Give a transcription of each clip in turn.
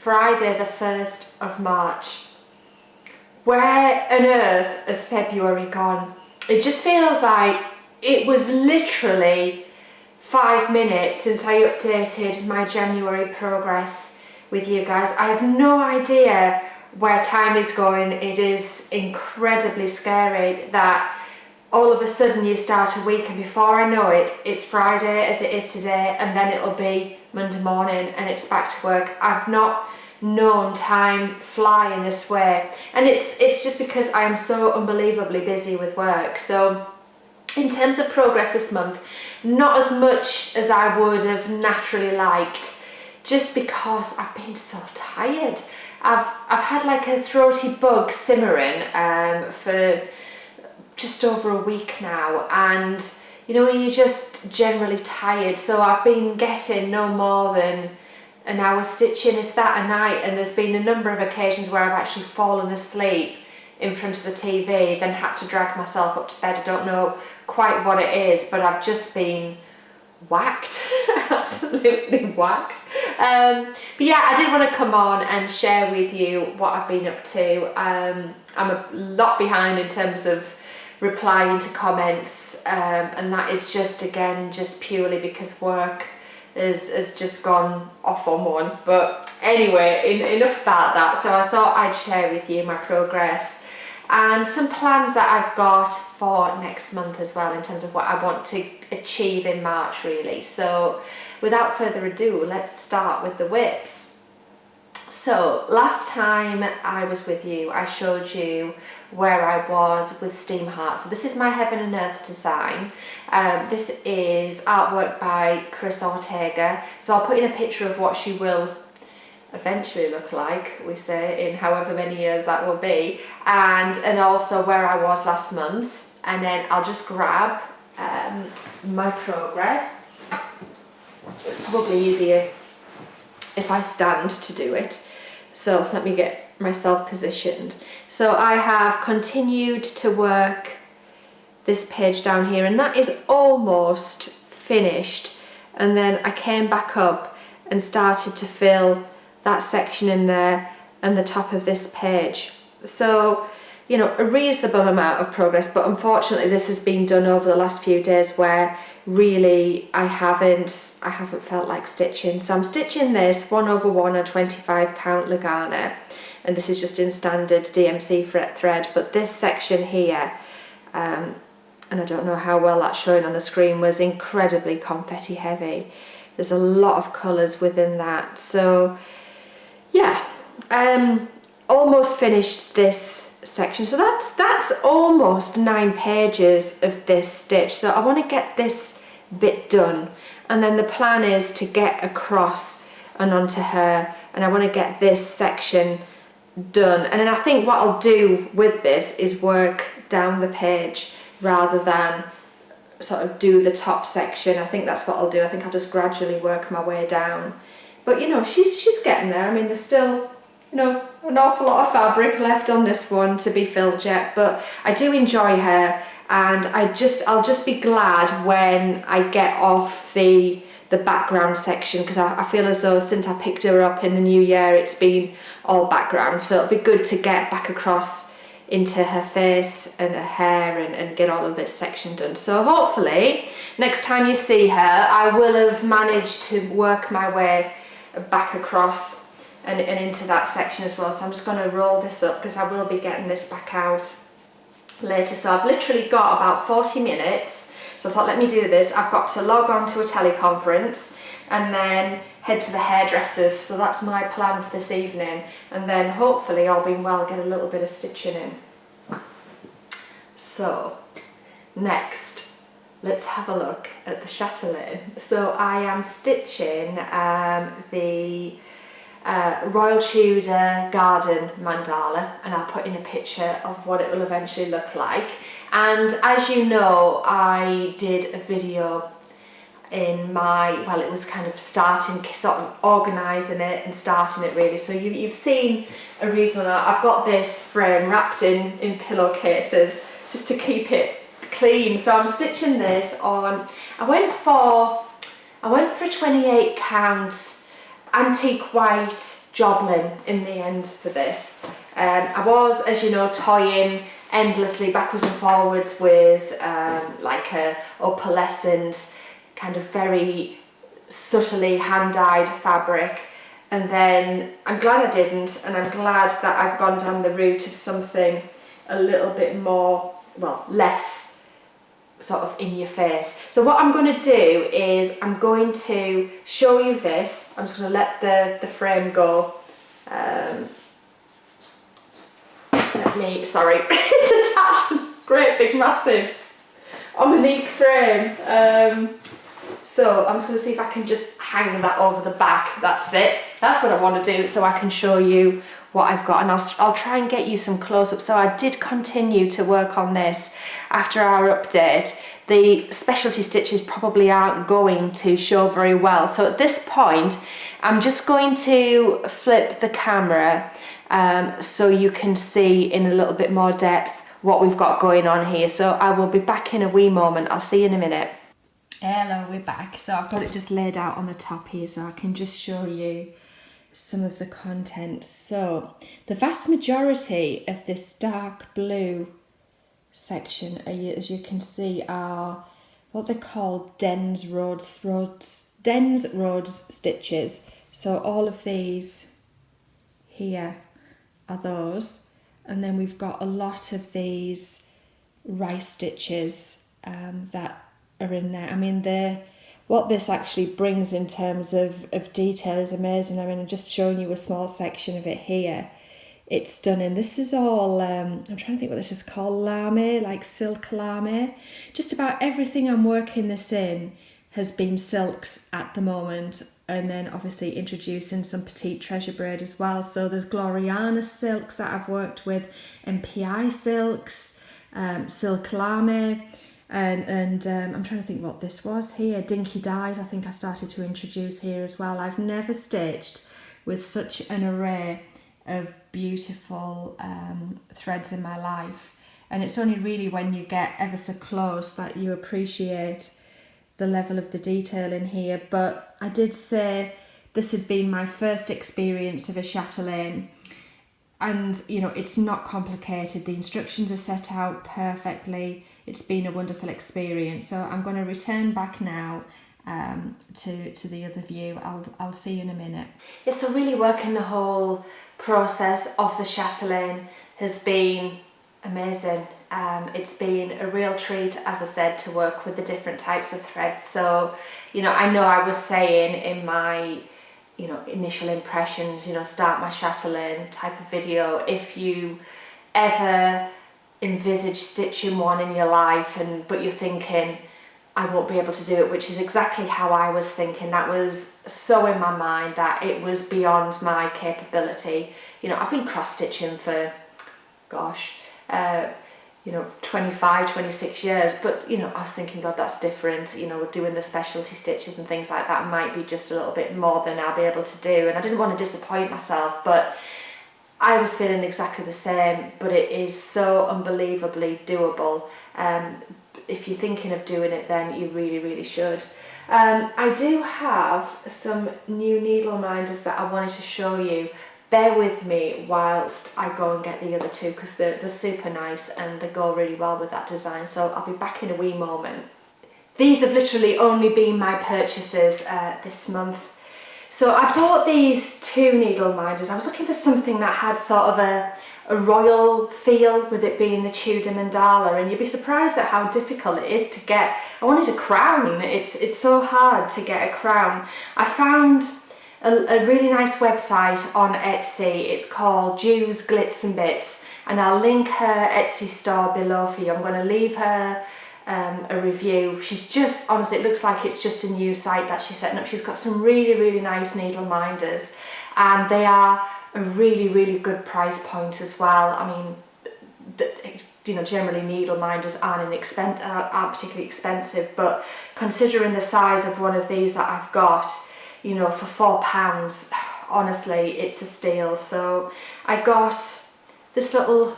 Friday the 1st of March. Where on earth has February gone? It just feels like it was literally 5 minutes since I updated my January progress with you guys. I have no idea where time is going. It is incredibly scary that all of a sudden you start a week and before I know it, it's Friday as it is today, and then it'll be Monday morning and it's back to work. I've not known time fly in this way, and it's just because I am so unbelievably busy with work. So in terms of progress this month, not as much as I would have naturally liked, just because I've been so tired. I've had like a throaty bug simmering for just over a week now, and you know when you're just generally tired, so I've been getting no more than an hour stitching, if that, a night, and there's been a number of occasions where I've actually fallen asleep in front of the TV, then had to drag myself up to bed. I don't know quite what it is, but I've just been whacked, absolutely whacked. But yeah, I did want to come on and share with you what I've been up to. I'm a lot behind in terms of replying to comments, and that is just purely because work has just gone off on one. But anyway, enough about that. So I thought I'd share with you my progress and some plans that I've got for next month as well, in terms of what I want to achieve in March really. So without further ado, let's start with the whips. So last time I was with you, I showed you where I was with Steam Heart. So this is my Heaven and Earth design. This is artwork by Chris Ortega. So I'll put in a picture of what she will eventually look like, we say, in however many years that will be, and also where I was last month. And then I'll just grab my progress. It's probably easier if I stand to do it. So let me get myself positioned. So I have continued to work this page down here, and that is almost finished, and then I came back up and started to fill that section in there and the top of this page. So, you know, a reasonable amount of progress, but unfortunately this has been done over the last few days where really I haven't felt like stitching. So I'm stitching this 1/1 on 25 count Lugana, and this is just in standard DMC fret thread, but this section here, and I don't know how well that's showing on the screen, was incredibly confetti heavy. There's a lot of colours within that. So yeah, almost finished this section. So that's almost 9 pages of this stitch. So I want to get this bit done, and then the plan is to get across and onto her, and I want to get this section done. And then I think what I'll do with this is work down the page rather than sort of do the top section. I think that's what I'll do. I think I'll just gradually work my way down. But you know, she's getting there. I mean, there's still, you know, an awful lot of fabric left on this one to be filled yet, but I do enjoy her, and I'll just be glad when I get off the background section, because I feel as though since I picked her up in the new year it's been all background, so it'll be good to get back across into her face and her hair and get all of this section done. So hopefully next time you see her I will have managed to work my way back across and into that section as well. So I'm just going to roll this up because I will be getting this back out later. So I've literally got about 40 minutes, so I thought let me do this. I've got to log on to a teleconference and then head to the hairdressers, so that's my plan for this evening, and then hopefully, all being well, get a little bit of stitching in. So next, let's have a look at the chatelaine. So I am stitching the Royal Tudor Garden mandala, and I'll put in a picture of what it will eventually look like. And as you know, I did a video in my, well, it was kind of starting, sort of organising it and starting it really. So you've seen a reasonable amount. I've got this frame wrapped in pillowcases just to keep it clean. So I'm stitching this on, I went for a 28 count antique white jobbling in the end for this. I was, as you know, toying endlessly backwards and forwards with like a opalescent, kind of very subtly hand-dyed fabric, and then I'm glad I didn't, and I'm glad that I've gone down the route of something a little bit more, well, less sort of in your face. So what I'm going to do is I'm going to show you this. I'm just going to let the frame go. Sorry, it's attached, great big massive Omnique frame. So I'm just going to see if I can just hang that over the back. That's it. That's what I want to do, so I can show you what I've got, and I'll try and get you some close-up. So I did continue to work on this after our update. The specialty stitches probably aren't going to show very well. So at this point, I'm just going to flip the camera so you can see in a little bit more depth what we've got going on here. So I will be back in a wee moment. I'll see you in a minute. Hello, we're back. So I've got it just laid out on the top here so I can just show you some of the content. So the vast majority of this dark blue section, as you can see, are what they call Dens Rhodes stitches. So all of these here are those, and then we've got a lot of these rice stitches that are in there. I mean, what this actually brings in terms of detail is amazing. I mean, I'm just showing you a small section of it here. It's stunning. This is all, I'm trying to think what this is called, lame, like silk lame. Just about everything I'm working this in has been silks at the moment, and then obviously introducing some petite treasure braid as well. So there's Gloriana silks that I've worked with, MPI silks, silk lame, and I'm trying to think what this was here. Dinky dyes I think I started to introduce here as well. I've never stitched with such an array of beautiful threads in my life, and it's only really when you get ever so close that you appreciate the level of the detail in here. But I did say this had been my first experience of a chatelaine, and you know, it's not complicated. The instructions are set out perfectly. It's been a wonderful experience. So I'm going to return back now to the other view. I'll see you in a minute. Yeah, so really working the whole process of the chatelaine has been amazing. It's been a real treat, as I said, to work with the different types of threads. So, you know I was saying in my, you know, initial impressions, you know, start my chatelaine type of video, if you ever envisage stitching one in your life but you're thinking, I won't be able to do it, which is exactly how I was thinking. That was so in my mind that it was beyond my capability. You know, I've been cross-stitching for, gosh, you know, 25, 26 years, but, you know, I was thinking, God, that's different. You know, doing the specialty stitches and things like that might be just a little bit more than I'll be able to do, and I didn't want to disappoint myself, but I was feeling exactly the same. But it is so unbelievably doable. If you're thinking of doing it, then you really, really should. I do have some new needle minders that I wanted to show you. Bear with me whilst I go and get the other two, because they're super nice and they go really well with that design. So I'll be back in a wee moment. These have literally only been my purchases this month. So I bought these two needle minders. I was looking for something that had sort of a royal feel, with it being the Tudor mandala, and you'd be surprised at how difficult it is to get. I wanted a crown. It's so hard to get a crown. I found a really nice website on Etsy. It's called JoozGlitznBitz, and I'll link her Etsy store below for you. I'm going to leave her a review. She's just, honestly, it looks like it's just a new site that she's setting up. She's got some really, really nice needle minders, and they are a really, really good price point as well. I mean, you know, generally needle minders aren't particularly expensive, but considering the size of one of these that I've got, you know, for £4, honestly, it's a steal. So I got this little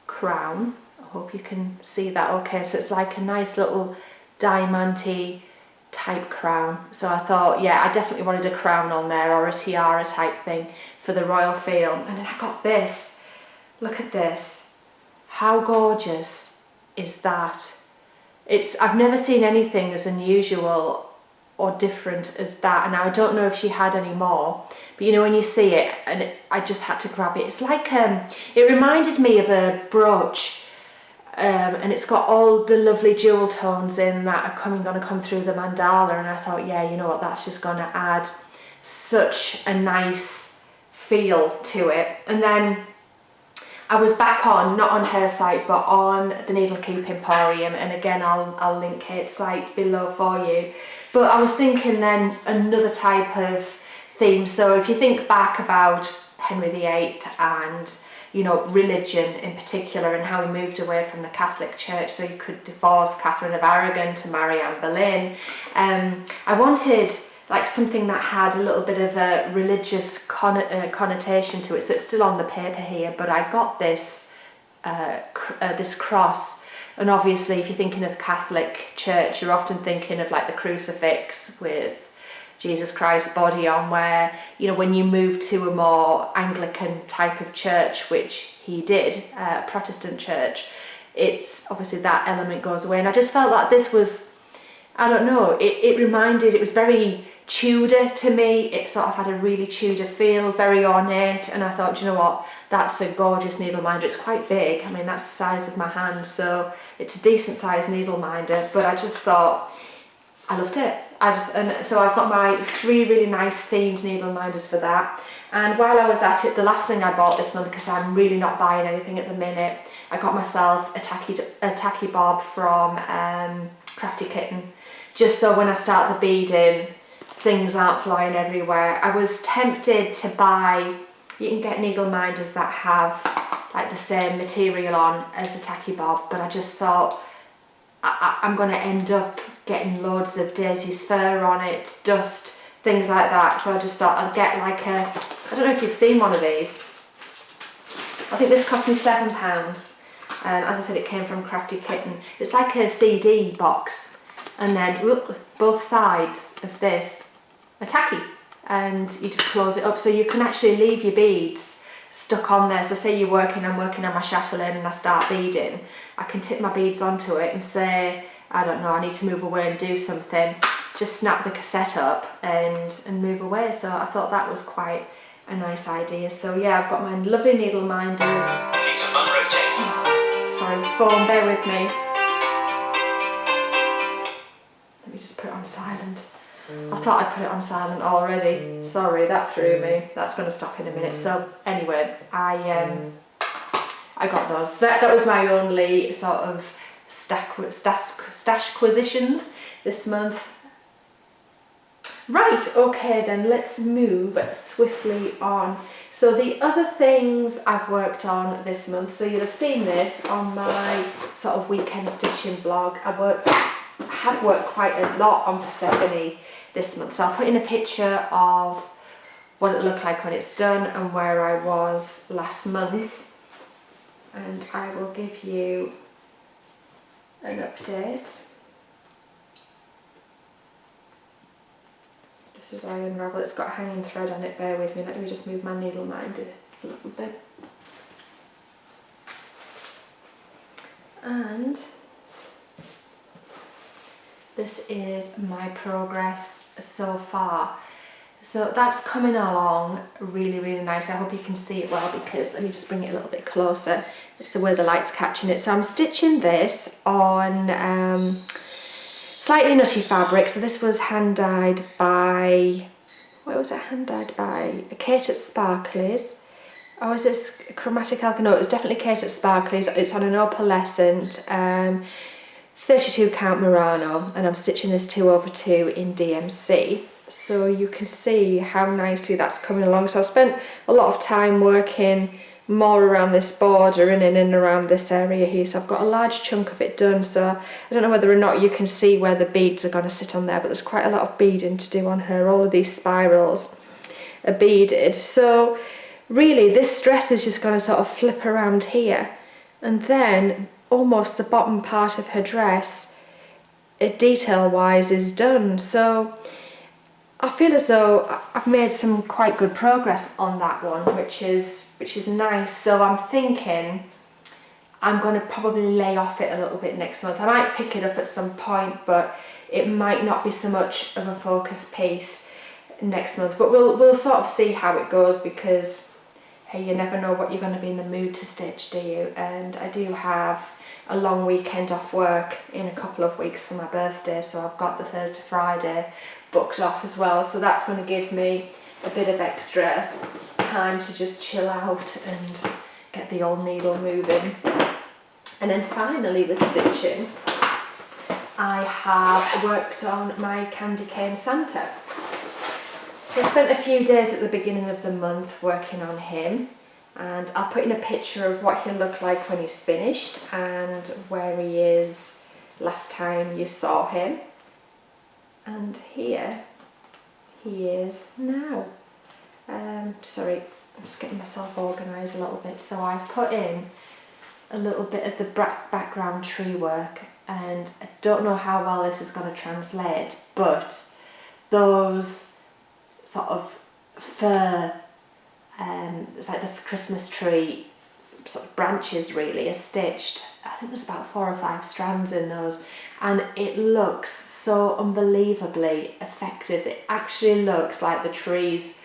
crown. I hope you can see that okay. So it's like a nice little diamanty type crown. So I thought, yeah, I definitely wanted a crown on there, or a tiara type thing for the royal feel. And then I got this. Look at this. How gorgeous is that? I've never seen anything as unusual or different as that, and I don't know if she had any more, but you know, when you see it, and I just had to grab it. It's like it reminded me of a brooch, and it's got all the lovely jewel tones in that are going to come through the mandala, and I thought, yeah, you know what, that's just going to add such a nice feel to it. And then I was back on, not on her site, but on the Needlekeep Emporium, and again I'll link Kate's site below for you. But I was thinking then another type of theme. So if you think back about Henry VIII and, you know, religion in particular, and how he moved away from the Catholic Church so he could divorce Catherine of Aragon to marry Anne Boleyn, I wanted like something that had a little bit of a religious connotation to it. So it's still on the paper here, but I got this this cross. And obviously, if you're thinking of Catholic Church, you're often thinking of like the crucifix with Jesus Christ's body on, where, you know, when you move to a more Anglican type of church, which he did, Protestant church, it's obviously that element goes away. And I just felt like this was, I don't know, it was very Tudor to me. It sort of had a really Tudor feel, very ornate, and I thought, do you know what, that's a gorgeous needle minder. It's quite big, I mean, that's the size of my hand, so it's a decent sized needle minder, but I just thought, I loved it. And so I've got my 3 really nice themed needle minders for that. And while I was at it, the last thing I bought this month, because I'm really not buying anything at the minute, I got myself a tacky bob from Crafty Kitten, just so when I start the beading, things aren't flying everywhere. I was tempted to buy, you can get needle minders that have like the same material on as the tacky bob, but I just thought I'm going to end up getting loads of Daisy's fur on it, dust, things like that. So I just thought I'd get like I don't know if you've seen one of these. I think this cost me £7. As I said, it came from Crafty Kitten. It's like a CD box, and then look, both sides of this are tacky, and you just close it up, so you can actually leave your beads stuck on there. So say I'm working on my chatelaine and I start beading, I can tip my beads onto it and say, I don't know, I need to move away and do something, just snap the cassette up and move away. So I thought that was quite a nice idea. So yeah, I've got my lovely needle minders. Piece of fun rotates. Sorry, phone, bear with me. Let me just put it on silent. I thought I'd put it on silent already. Sorry, that threw me. That's going to stop in a minute. So anyway, I got those. That was my only sort of stash acquisitions this month. Right, okay then, let's move swiftly on. So the other things I've worked on this month, so you'll have seen this on my sort of weekend stitching vlog. I have worked quite a lot on Persephone this month, so I'll put in a picture of what it looked like when it's done and where I was last month, and I will give you an update. This is I unravel. It's got a hanging thread on it, bear with me. Let me just move my needle minder a little bit. And this is my progress so far. So that's coming along really, really nice. I hope you can see it well, because let me just bring it a little bit closer. It's the way the light's catching it. So I'm stitching this on slightly nutty fabric. So this was hand dyed by, what was it hand dyed by? Kate at Sparkleys. Oh, is this Chromatic Alchemy? No, it was definitely Kate at Sparkleys. It's on an opalescent 32 count Murano, and I'm stitching this 2/2 in DMC. So you can see how nicely that's coming along. So I've spent a lot of time working more around this border and in and around this area here. So I've got a large chunk of it done. So I don't know whether or not you can see where the beads are going to sit on there, but there's quite a lot of beading to do on her. All of these spirals are beaded. So really this dress is just going to sort of flip around here, and then almost the bottom part of her dress detail wise is done. So I feel as though I've made some quite good progress on that one, which is nice. So I'm thinking I'm going to probably lay off it a little bit next month. I might pick it up at some point, but it might not be so much of a focus piece next month. But we'll sort of see how it goes, because hey, you never know what you're going to be in the mood to stitch, do you? And I do have a long weekend off work in a couple of weeks for my birthday, so I've got the Thursday, Friday booked off as well. So that's going to give me a bit of extra time to just chill out and get the old needle moving. And then finally with stitching, I have worked on my candy cane Santa. So I spent a few days at the beginning of the month working on him, and I'll put in a picture of what he'll look like when he's finished and where he is last time you saw him. And here he is now. Sorry, I'm just getting myself organised a little bit. So I've put in a little bit of the background tree work, and I don't know how well this is going to translate, but those sort of fir, it's like the Christmas tree sort of branches really are stitched. I think there's about 4 or 5 strands in those, and it looks so unbelievably effective. It actually looks like the trees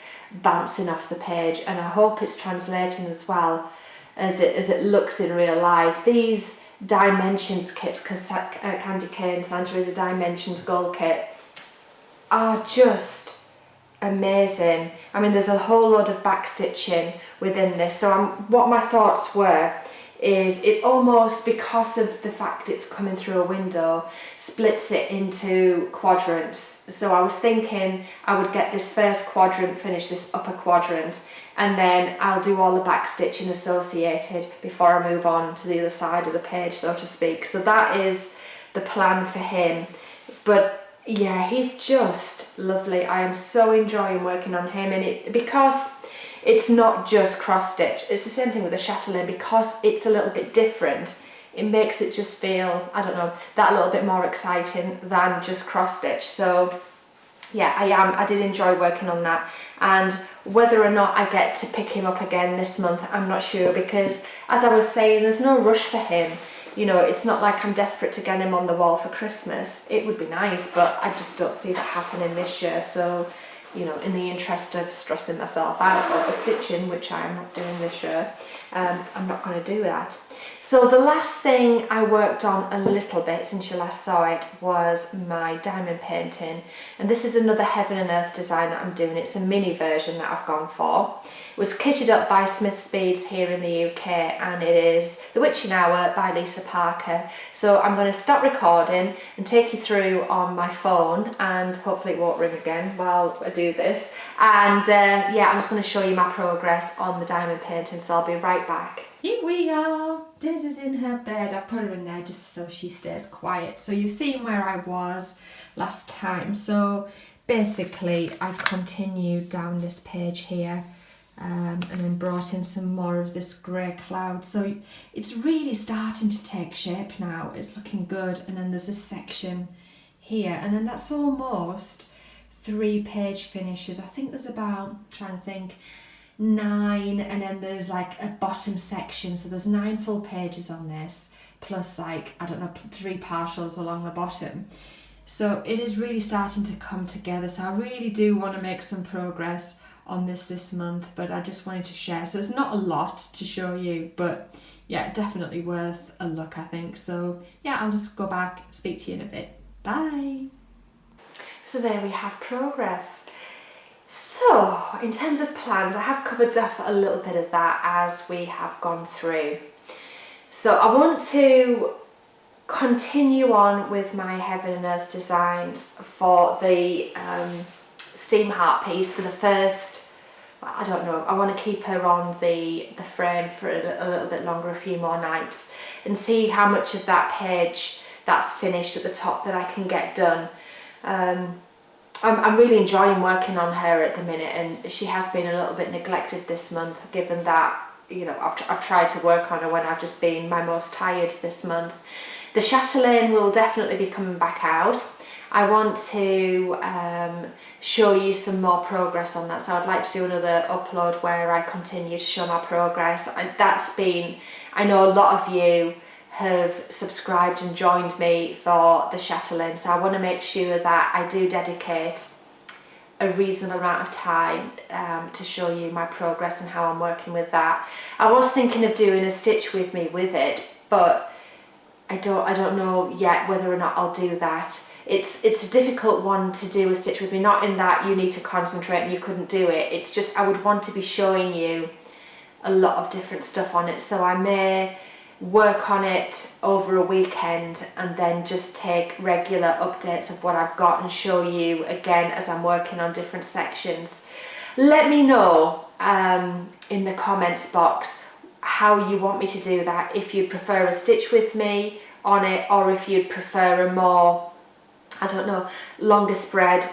bouncing off the page, and I hope it's translating as well as it looks in real life. These dimensions kits, because Candy Cane Santa is a dimensions gold kit, are just amazing. I mean, there's a whole load of back stitching within this. So what my thoughts were is it almost, because of the fact it's coming through a window, splits it into quadrants. So I was thinking I would get this first quadrant, finish this upper quadrant, and then I'll do all the back stitching associated before I move on to the other side of the page, so to speak. So that is the plan for him. But yeah, he's just lovely. I am so enjoying working on him, and because it's not just cross stitch, it's the same thing with the Chatelet, because it's a little bit different, it makes it just feel, I don't know, that little bit more exciting than just cross stitch. So yeah, I did enjoy working on that, and whether or not I get to pick him up again this month, I'm not sure, because as I was saying, there's no rush for him. You know, it's not like I'm desperate to get him on the wall for Christmas. It would be nice, but I just don't see that happening this year. So, you know, in the interest of stressing myself out over stitching, which I am not doing this year, I'm not going to do that. So the last thing I worked on a little bit since you last saw it was my diamond painting. And this is another Heaven and Earth design that I'm doing. It's a mini version that I've gone for. It was kitted up by Smith's Beads here in the UK, and it is The Witching Hour by Lisa Parker. So I'm going to stop recording and take you through on my phone, and hopefully it won't ring again while I do this. And yeah, I'm just going to show you my progress on the diamond painting, so I'll be right back. Here we are. Daisy's in her bed. I put her in there just so she stays quiet. So you've seen where I was last time. So basically I've continued down this page here, and then brought in some more of this grey cloud. So it's really starting to take shape now. It's looking good. And then there's this section here, and then that's almost 3 page finishes. I think there's about, I'm trying to think, 9, and then there's like a bottom section, so there's 9 full pages on this, plus like, I don't know, 3 partials along the bottom. So it is really starting to come together. So I really do want to make some progress on this month, but I just wanted to share. So it's not a lot to show you, but yeah, definitely worth a look, I think. So yeah, I'll just go back, speak to you in a bit. Bye. So there we have progress. So, in terms of plans, I have covered off a little bit of that as we have gone through. So I want to continue on with my Heaven and Earth designs for the steam heart piece for the first, I don't know, I want to keep her on the frame for a little bit longer, a few more nights, and see how much of that page that's finished at the top that I can get done. I'm really enjoying working on her at the minute, and she has been a little bit neglected this month, given that, you know, I've tried to work on her when I've just been my most tired this month. The Chatelet will definitely be coming back out. I want to show you some more progress on that, so I'd like to do another upload where I continue to show my progress. I know a lot of you have subscribed and joined me for the Chatelet, so I want to make sure that I do dedicate a reasonable amount of time to show you my progress and how I'm working with that. I was thinking of doing a stitch with me with it, but I don't know yet whether or not I'll do that. It's a difficult one to do a stitch with me, not in that you need to concentrate and you couldn't do it. It's just I would want to be showing you a lot of different stuff on it, so I may work on it over a weekend and then just take regular updates of what I've got and show you again as I'm working on different sections. Let me know in the comments box how you want me to do that, if you prefer a stitch with me on it or if you'd prefer a more, I don't know, longer spread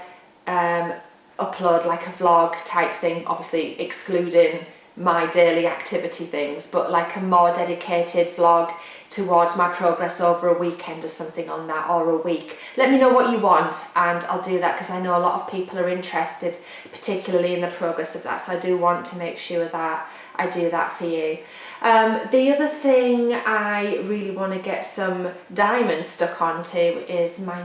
upload, like a vlog type thing, obviously excluding my daily activity things, but like a more dedicated vlog towards my progress over a weekend or something on that, or a week. Let me know what you want and I'll do that, because I know a lot of people are interested particularly in the progress of that, so I do want to make sure that I do that for you. The other thing I really want to get some diamonds stuck onto is my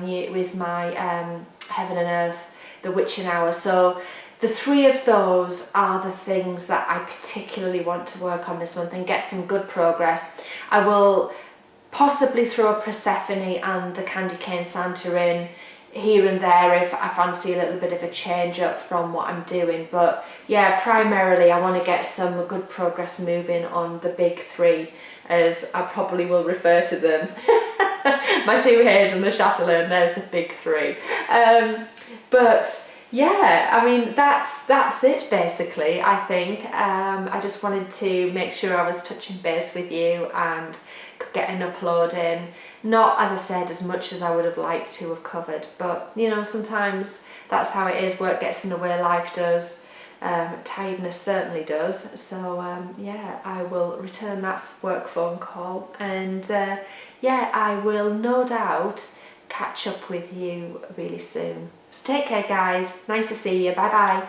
Heaven and Earth, the Witching Hour. So the three of those are the things that I particularly want to work on this month and get some good progress. I will possibly throw a Persephone and the Candy Cane Santa in here and there if I fancy a little bit of a change up from what I'm doing, but yeah, primarily I want to get some good progress moving on the big three, as I probably will refer to them. My two hairs and the Chatelet, and there's the big three. But yeah, I mean that's it basically. I think I just wanted to make sure I was touching base with you and could get an upload in. Not, as I said, as much as I would have liked to have covered, but you know, sometimes that's how it is. Work gets in the way, life does, tiredness certainly does. So yeah, I will return that work phone call, and yeah, I will no doubt catch up with you really soon. So take care guys, nice to see you, bye bye.